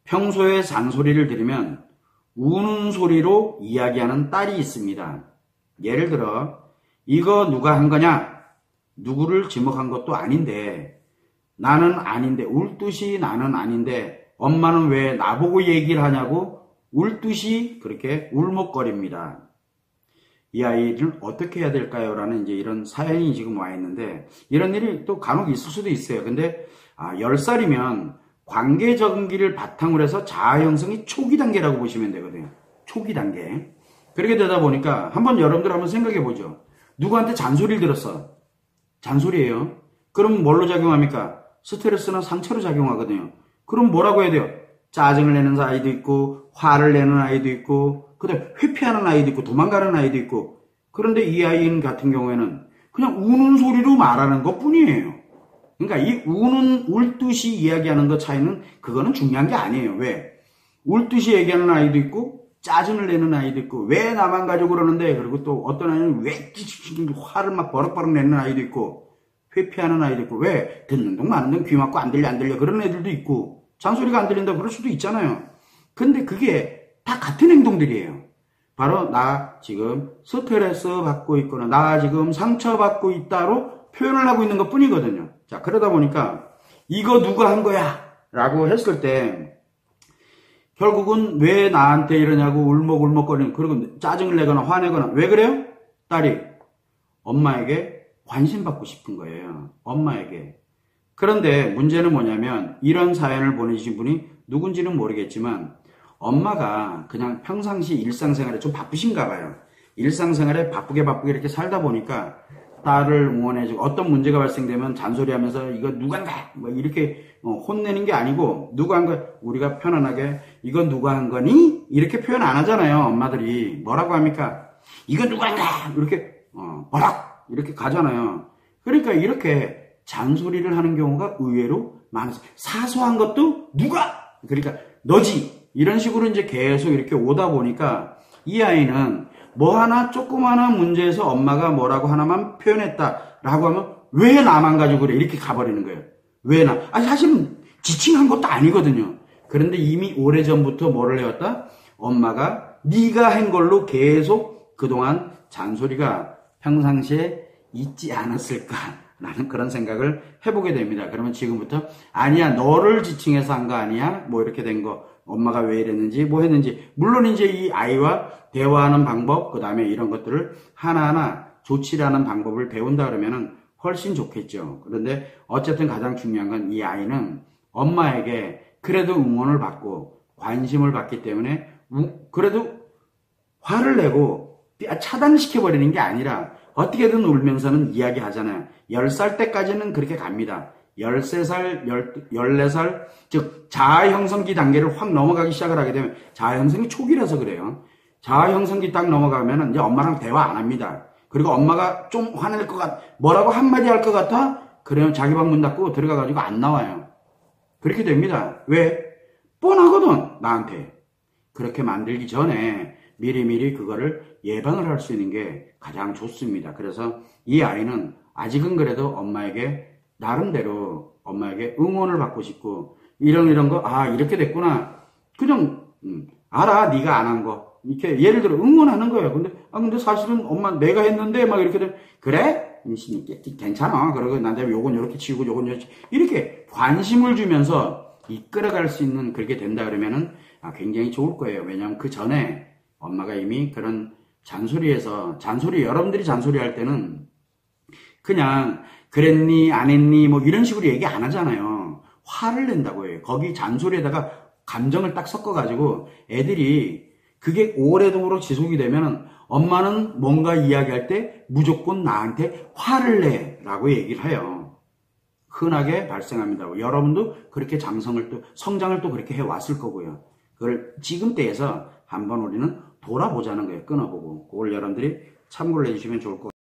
평소에 잔소리를 들으면 우는 소리로 이야기하는 딸이 있습니다. 예를 들어 이거 누가 한 거냐? 누구를 지목한 것도 아닌데 나는 아닌데 울듯이 나는 아닌데 엄마는 왜 나보고 얘기를 하냐고 울듯이 그렇게 울먹거립니다. 이 아이를 어떻게 해야 될까요? 라는 이제 이런 사연이 지금 와 있는데 이런 일이 또 간혹 있을 수도 있어요. 근데 10살이면 관계 적응기를 바탕으로 해서 자아 형성이 초기 단계라고 보시면 되거든요. 초기 단계. 그렇게 되다 보니까 여러분들 한번 생각해 보죠. 누구한테 잔소리를 들었어. 잔소리예요. 그럼 뭘로 작용합니까? 스트레스나 상처로 작용하거든요. 그럼 뭐라고 해야 돼요? 짜증을 내는 아이도 있고 화를 내는 아이도 있고 그다음에 회피하는 아이도 있고 도망가는 아이도 있고 그런데 이 아이 같은 경우에는 그냥 우는 소리로 말하는 것 뿐이에요. 그러니까 이 울듯이 이야기하는 것 차이는 그거는 중요한 게 아니에요. 왜? 울듯이 얘기하는 아이도 있고 짜증을 내는 아이도 있고 왜 나만 가지고 그러는데 그리고 또 어떤 아이는 왜 화를 막 버럭버럭 내는 아이도 있고 회피하는 아이도 있고 왜 듣는 동 마는 동 귀 막고 안 들려 그런 애들도 있고 잔소리가 안 들린다 그럴 수도 있잖아요. 근데 그게 다 같은 행동들이에요. 바로 나 지금 스트레스 받고 있거나 나 지금 상처받고 있다로 표현을 하고 있는 것 뿐이거든요. 자, 그러다 보니까 이거 누가 한 거야? 라고 했을 때 결국은 왜 나한테 이러냐고 울먹울먹거리는 그리고 짜증을 내거나 화내거나 왜 그래요? 딸이 엄마에게 관심받고 싶은 거예요. 엄마에게. 그런데 문제는 뭐냐면 이런 사연을 보내주신 분이 누군지는 모르겠지만 엄마가 그냥 평상시 일상생활에 좀 바쁘신가 봐요. 일상생활에 바쁘게 이렇게 살다 보니까 딸을 응원해주고 어떤 문제가 발생되면 잔소리하면서 이거 누가 한 거야? 뭐 이렇게 혼내는 게 아니고 누가 한 거야? 우리가 편안하게 이거 누가 한 거니? 이렇게 표현 안 하잖아요. 엄마들이 뭐라고 합니까? 이거 누가 한 거야? 이렇게 뭐라? 이렇게 가잖아요. 그러니까 이렇게 잔소리를 하는 경우가 의외로 많아서 사소한 것도 누가? 그러니까 너지 이런 식으로 이제 계속 이렇게 오다 보니까 이 아이는 뭐 하나 조그마한 문제에서 엄마가 뭐라고 하나만 표현했다라고 하면 왜 나만 가지고 그래 이렇게 가버리는 거예요. 왜 나? 사실은 지칭한 것도 아니거든요. 그런데 이미 오래전부터 뭐를 해왔다? 엄마가 네가 한 걸로 계속 그동안 잔소리가 평상시에 있지 않았을까라는 그런 생각을 해보게 됩니다. 그러면 지금부터 아니야 너를 지칭해서 한 거 아니야? 뭐 이렇게 된 거 엄마가 왜 이랬는지 뭐 했는지 물론 이제 이 아이와 대화하는 방법 그 다음에 이런 것들을 하나하나 조치하는 방법을 배운다 그러면은 훨씬 좋겠죠. 그런데 어쨌든 가장 중요한 건 이 아이는 엄마에게 그래도 응원을 받고 관심을 받기 때문에 그래도 화를 내고 차단시켜버리는 게 아니라 어떻게든 울면서는 이야기하잖아요. 10살 때까지는 그렇게 갑니다. 13살, 14살, 즉 자아 형성기 단계를 확 넘어가기 시작을 하게 되면 자아 형성이 초기라서 그래요. 자아 형성기 딱 넘어가면 이제 엄마랑 대화 안 합니다. 그리고 엄마가 좀 화낼 것 뭐라고 한마디 할 것 같아? 그러면 자기 방 문 닫고 들어가가지고 안 나와요. 그렇게 됩니다. 왜? 뻔하거든, 나한테. 그렇게 만들기 전에 미리미리 그거를 예방을 할 수 있는 게 가장 좋습니다. 그래서 이 아이는 아직은 그래도 엄마에게 나름대로 엄마에게 응원을 받고 싶고 이런 거 이렇게 됐구나. 그냥 알아 네가 안 한 거. 이렇게 예를 들어 응원하는 거예요. 근데 사실은 엄마 내가 했는데 막 이렇게 되면 그래? 괜찮아. 그러고 나한테 요건 요렇게 치우고 요건 요렇게 이렇게 관심을 주면서 이끌어갈 수 있는 그렇게 된다 그러면은 굉장히 좋을 거예요. 왜냐하면 그 전에 엄마가 이미 그런 여러분들이 잔소리할 때는 그냥 그랬니 안 했니 뭐 이런 식으로 얘기 안 하잖아요. 화를 낸다고 해요. 거기 잔소리에다가 감정을 딱 섞어가지고 애들이 그게 오래도록 지속이 되면은 엄마는 뭔가 이야기할 때 무조건 나한테 화를 내 라고 얘기를 해요. 흔하게 발생합니다. 여러분도 그렇게 성장을 또 그렇게 해왔을 거고요. 그걸 지금 때에서 한번 우리는 돌아보자는 거예요. 끊어보고. 그걸 여러분들이 참고를 해주시면 좋을 것 같아요.